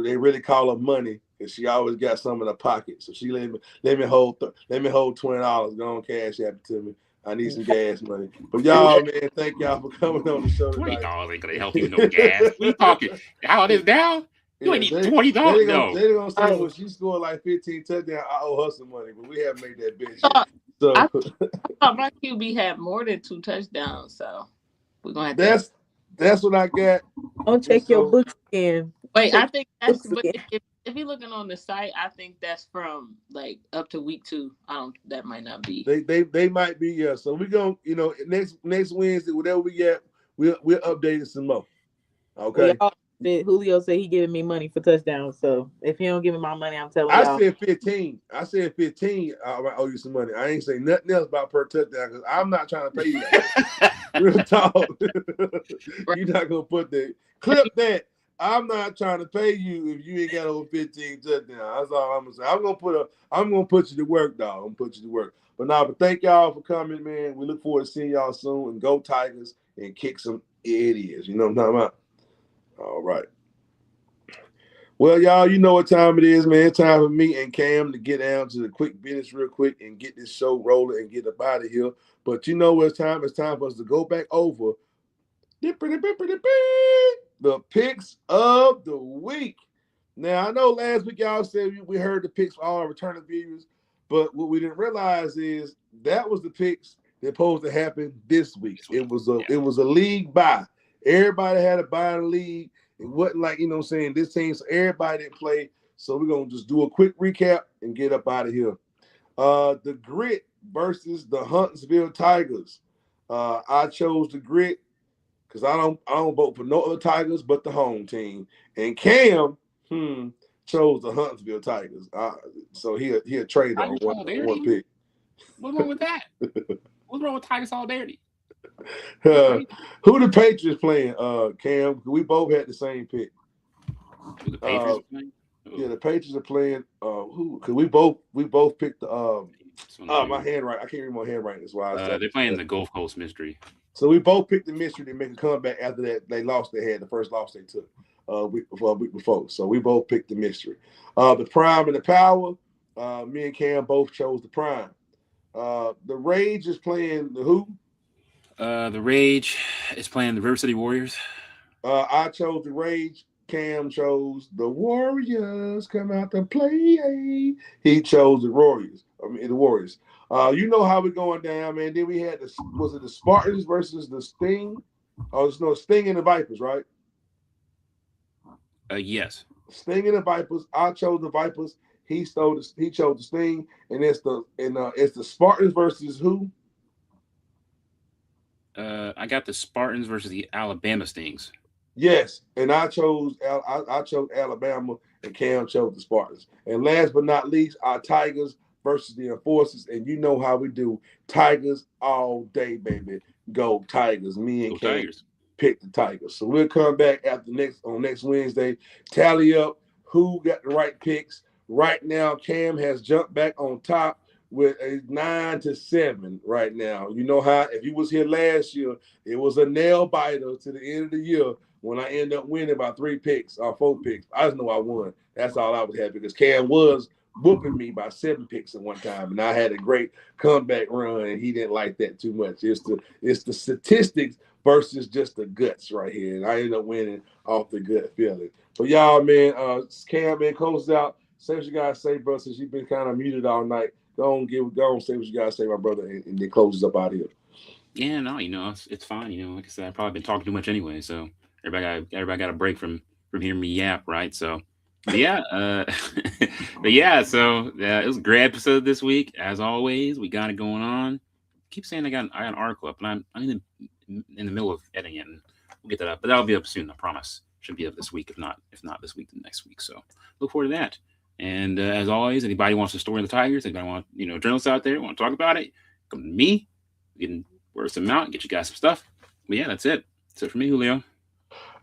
they really call her Money because she always got some in her pocket. So she let me hold $20. Go on, cash app to me. I need some gas money. But y'all, man, thank y'all for coming on the show tonight.
$20 ain't gonna help you no gas. What are you talking? How it is now? You ain't need $20. No.
They're gonna say when she scored like 15 touchdowns, I owe her some money, but we haven't made that bitch yet. So
I thought my QB had more than 2 touchdowns, so we're gonna have
to. That's what I got.
Don't check your books again.
Wait, I think that's. But if you're looking on the site, I think that's from like up to week 2. That might not be.
They might be, yeah. So we're gonna, next Wednesday, whatever we get, we'll update it some more. Okay.
Well, Julio said he giving me money for touchdowns. So if he don't give me my money, I'm telling y'all.
I said 15. I owe you some money. I ain't say nothing else about per touchdown because I'm not trying to pay you that. Real talk. You're not gonna put the clip that. I'm not trying to pay you if you ain't got over 15 touchdowns. That's all I'm gonna say. I'm gonna put you to work, dog. I'm gonna put you to work. But thank y'all for coming, man. We look forward to seeing y'all soon. And go Tigers and kick some idiots. You know what I'm talking about? All right. Well, y'all, you know what time it is, man. It's time for me and Cam to get down to the quick business real quick and get this show rolling and get up out of here. But you know what it's time? It's time for us to go back over The picks of the week. Now, I know last week y'all said we heard the picks for all our returning viewers, but what we didn't realize is that was the picks that supposed to happen this week. It was a league bye. Everybody had a bye in the league. It wasn't like, you know what I'm saying, this team, so everybody didn't play. So we're going to just do a quick recap and get up out of here. The Grit versus the Huntsville Tigers. I chose the Grit because I don't vote for no other Tigers but the home team. And Cam chose the Huntsville Tigers. So he a trader on one pick.
What's wrong with that? What's wrong with Tiger solidarity?
Who the Patriots playing, Cam? We both had the same pick.
Who the Patriots playing?
Yeah, the Patriots are playing. Who? Because we both picked the. My handwriting. I can't read my handwriting. That's why
they're playing the Gulf Coast Mystery.
So we both picked the Mystery to make a comeback after that they lost. They had the first loss they took a week before. So we both picked the Mystery. The Prime and the Power. Me and Cam both chose the Prime. The Rage is playing the who?
The Rage is playing the River City Warriors.
I chose the Rage. Cam chose the Warriors. Come out to play. He chose the Warriors. The Warriors. You know how we're going down, man. Then we had was it the Spartans versus the Sting? Oh, no, Sting and the Vipers, right?
Yes.
Sting and the Vipers. I chose the Vipers. He chose the Sting, and it's the Spartans versus who?
I got the Spartans versus the Alabama Stings.
Yes, and I chose Alabama, and Cam chose the Spartans. And last but not least, our Tigers versus the Enforcers, and you know how we do. Tigers all day, baby. Go Tigers. Me and Cam pick the Tigers. So we'll come back on next Wednesday, tally up who got the right picks. Right now, Cam has jumped back on top with a 9-7 right now. You know how if he was here last year, it was a nail biter to the end of the year when I ended up winning by 4 picks. I just know I won. That's all I was happy because Cam was whooping me by 7 picks at one time, and I had a great comeback run, and he didn't like that too much. It's the statistics versus just the guts right here, and I ended up winning off the gut feeling. But y'all, man, Cam, man, closes out. Say what you guys say, bro, since you've been kind of muted all night. Go on, say what you guys say, my brother, and then closes up out here.
Yeah, no, it's fine. Like I said, I've probably been talking too much anyway, so everybody got a break from hearing me yap, right? So, but yeah, so it was a great episode this week. As always, we got it going on. I keep saying I got an article up, and I'm in the middle of editing it, and we'll get that up. But that'll be up soon, I promise. Should be up this week, if not this week, then next week. So look forward to that. And as always, anybody wants a story of the Tigers, anybody want journalists out there want to talk about it, come to me. We can word some out, get you guys some stuff. But yeah, that's it. That's it for me, Julio.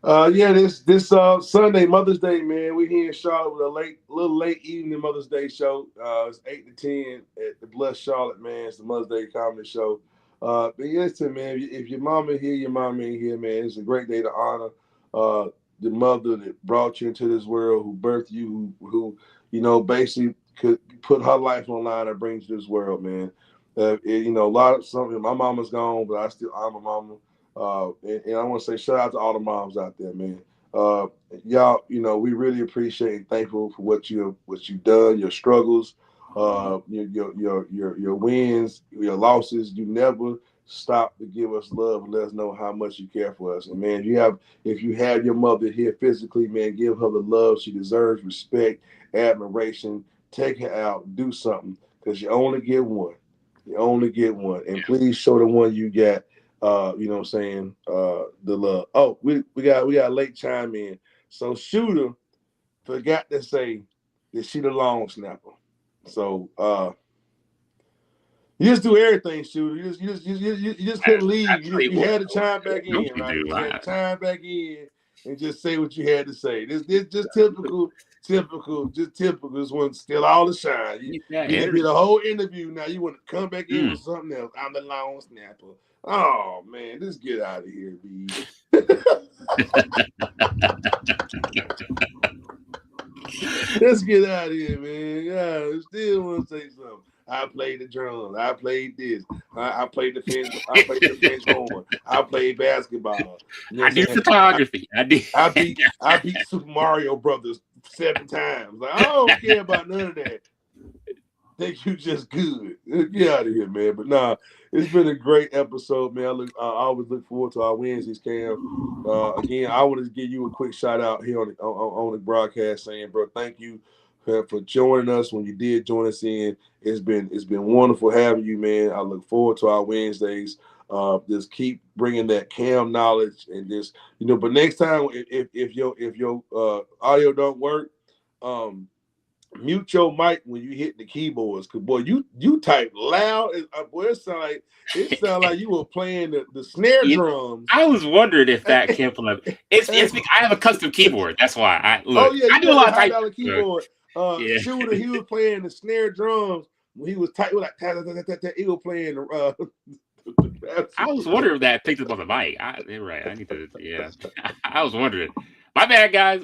This Sunday, Mother's Day, man. We're here in Charlotte with a little late evening Mother's Day show. It's 8 to 10 at the Bless Charlotte, man. It's the Mother's Day comedy show. But listen, man, if your mama here, your mama ain't here, man. It's a great day to honor the mother that brought you into this world, who birthed you, who basically could put her life on the line and bring you to this world, man. My mama's gone, but I still honor my mama. And I want to say shout out to all the moms out there, man. Y'all, we really appreciate and thankful for what you've done, your struggles, your wins, your losses. You never stop to give us love and let us know how much you care for us. And man, if you have your mother here physically, man, give her the love she deserves, respect, admiration. Take her out, do something, because you only get one. You only get one, and please show the one you got. The love. Oh, we got a late chime in. So Shooter forgot to say that she the long snapper. So you just do everything, Shooter. You just couldn't leave. You had to chime back in, right? You had to chime back in and just say what you had to say. This just typical. This one steal all the shine. You did the whole interview. Now you want to come back in with something else. I'm the long snapper. Oh man, let's get out of here, B. Let's get out of here, man. Yeah, I still want to say something. I played the drums. I played this. I played the French. I played the French horn. I played basketball. You know
I do photography. I
beat Super Mario Brothers 7 times. Like, I don't care about none of that. Think you just good. Get out of here, man. But nah, it's been a great episode, man. I always look forward to our Wednesdays, Cam. Again, I want to give you a quick shout out here on the broadcast, saying, bro, thank you for joining us when you did join us in. It's been wonderful having you, man. I look forward to our Wednesdays. Just keep bringing that Cam knowledge and just, but next time if your audio don't work, mute your mic when you hit the keyboards, cause boy, you type loud. Boy, it sound like you were playing the snare drums.
I was wondering if that came from it's because I have a custom keyboard. That's why I do a lot of type
keyboard. Shooter, he was playing the snare drums when he was typing like he was playing
I was wondering if that picked up on the mic. You're right. I need to. Yeah, I was wondering. My bad, guys.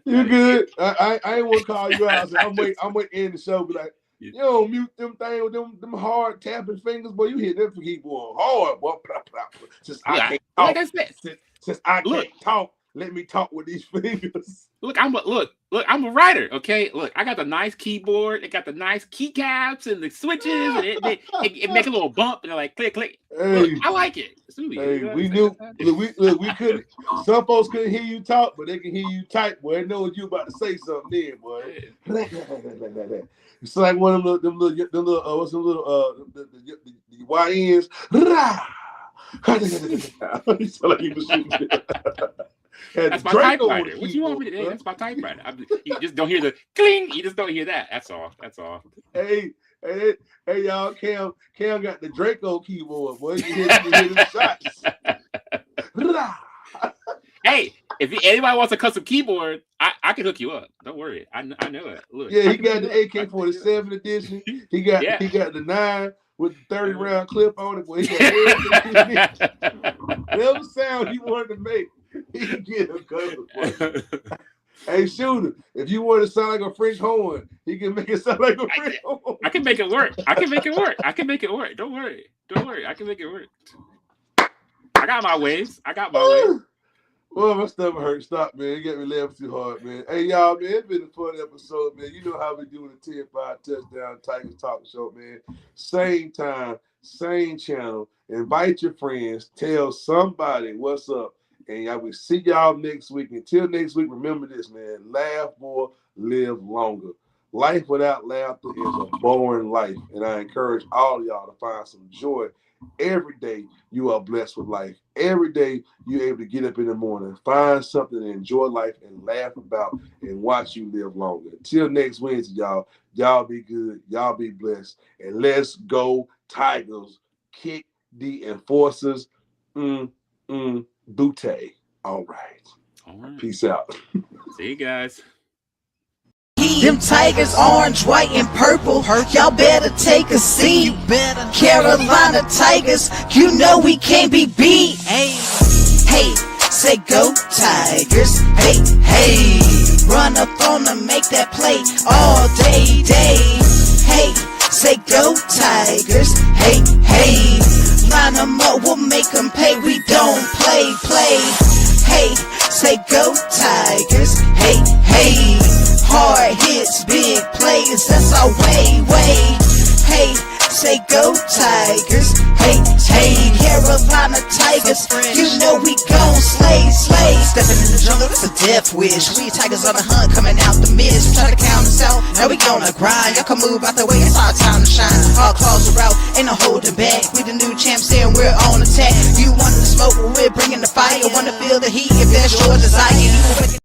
You good? I ain't want to call you out. So I'm waiting to end the show. Be like, you don't mute them things with them hard tapping fingers, boy. You hit them keyboard hard, boy. Since I can't talk,
like I said,
since I can't talk, let me talk with these fingers.
Look, I'm a writer. Okay, look, I got the nice keyboard. It got the nice keycaps and the switches. And it make a little bump and they're like click click.
Hey,
look, I like it.
Hey, we knew. We couldn't. Some folks couldn't hear you talk, but they can hear you type. Boy, they know what you about to say something. Then, boy, it's like one of them little what's them little the YNs. He sound like he was shooting.
That's my typewriter. What you want me to do? That's my typewriter. You just don't hear the cling. You just don't hear that. That's all.
Hey, y'all. Cam got the Draco keyboard. Boy, you hear the shots.
Hey, if anybody wants a custom keyboard, I can hook you up. Don't worry. I know it. Look.
Yeah, he got the AK-47 edition. He got the 9 with the 30 round clip on it. Boy, he got whatever sound he wanted to make. He can get him covered. Hey, Shooter, if you want to sound like a French horn, he can make it sound like a French horn.
I can make it work. Don't worry. I can make it work. I got my ways.
Well, my stomach hurts. Stop, man. You got me laughing too hard, man. Hey, y'all, man, it's been a fun episode, man. You know how we do the 10-5 touchdown Tigers talk show, man. Same time, same channel. Invite your friends. Tell somebody what's up. And I will see y'all next week. Until next week, remember this, man. Laugh more, live longer. Life without laughter is a boring life. And I encourage all of y'all to find some joy. Every day you are blessed with life. Every day you're able to get up in the morning, find something to enjoy life and laugh about and watch you live longer. Until next Wednesday, y'all. Y'all be good. Y'all be blessed. And let's go Tigers. Kick the enforcers. Butte. All right. Peace out.
See you guys.
Them Tigers, orange, white, and purple. Y'all better take a seat. Carolina Tigers, you know we can't be beat. Hey, say go Tigers. Hey, run up on them, make that play all day. Hey, say go Tigers. Hey, line them up, we'll make them pay. We don't play. Hey, say go Tigers. Hey, hard hits, big plays, that's our way. Hey, say go Tigers. Hey, Carolina Tigers, you know we gon' slay. Stepping in the jungle, that's a death wish. We Tigers on the hunt, coming out the mist. Try to count us out, now we gonna grind. Y'all can move out the way, it's our time to shine. Our claws are out, ain't no holding back. We the new champs here and we're on attack. You want the smoke, well, we're bringing the fire. Wanna feel the heat if that's your desire.